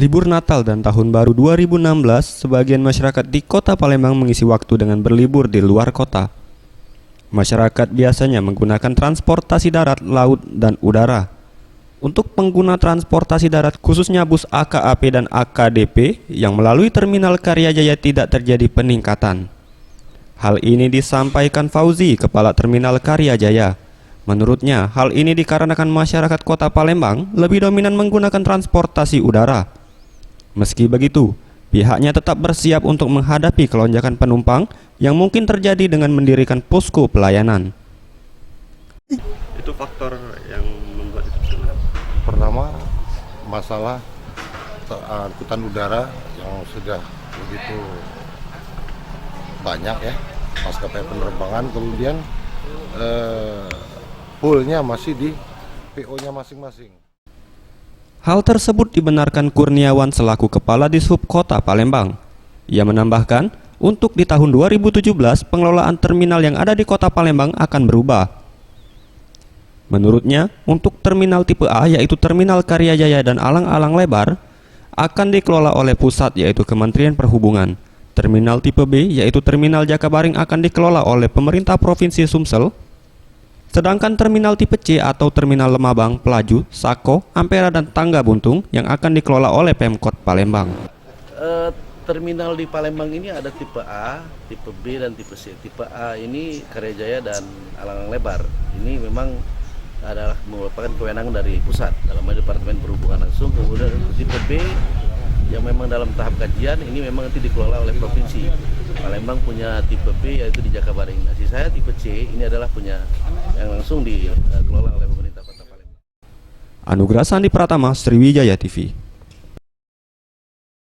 Libur Natal dan Tahun Baru 2016, sebagian masyarakat di Kota Palembang mengisi waktu dengan berlibur di luar kota. Masyarakat biasanya menggunakan transportasi darat, laut, dan udara. Untuk pengguna transportasi darat, khususnya bus AKAP dan AKDP yang melalui Terminal Karyajaya tidak terjadi peningkatan. Hal ini disampaikan Fauzi, Kepala Terminal Karyajaya. Menurutnya, hal ini dikarenakan masyarakat Kota Palembang lebih dominan menggunakan transportasi udara. Meski begitu, pihaknya tetap bersiap untuk menghadapi kelonjakan penumpang yang mungkin terjadi dengan mendirikan posko pelayanan. Itu faktor yang membuat itu. Pertama, masalah angkutan udara yang sudah begitu banyak ya, maskapai penerbangan, kemudian poolnya masih di PO-nya masing-masing. Hal tersebut dibenarkan Kurniawan selaku Kepala Dishub Kota Palembang. Ia menambahkan, untuk di tahun 2017 pengelolaan terminal yang ada di Kota Palembang akan berubah. Menurutnya, untuk terminal tipe A yaitu Terminal Karyajaya dan Alang-Alang Lebar akan dikelola oleh pusat yaitu Kementerian Perhubungan. Terminal tipe B yaitu Terminal Jakabaring akan dikelola oleh pemerintah Provinsi Sumsel. Sedangkan terminal tipe C atau terminal Lemabang, Pelaju, Sako, Ampera dan Tangga Buntung yang akan dikelola oleh Pemkot Palembang. Terminal di Palembang ini ada tipe A, tipe B dan tipe C. Tipe A ini Karyajaya dan Alang-Alang Lebar. Ini memang adalah merupakan kewenangan dari pusat dalam Departemen Perhubungan langsung. Kemudian tipe B yang memang dalam tahap kajian ini memang nanti dikelola oleh provinsi. Palembang punya tipe B yaitu di Jakabaring. Nah, saya tipe C ini adalah punya yang langsung dikelola oleh pemerintah Kota Palembang. Anugrah Sandi Pratama, Sriwijaya TV.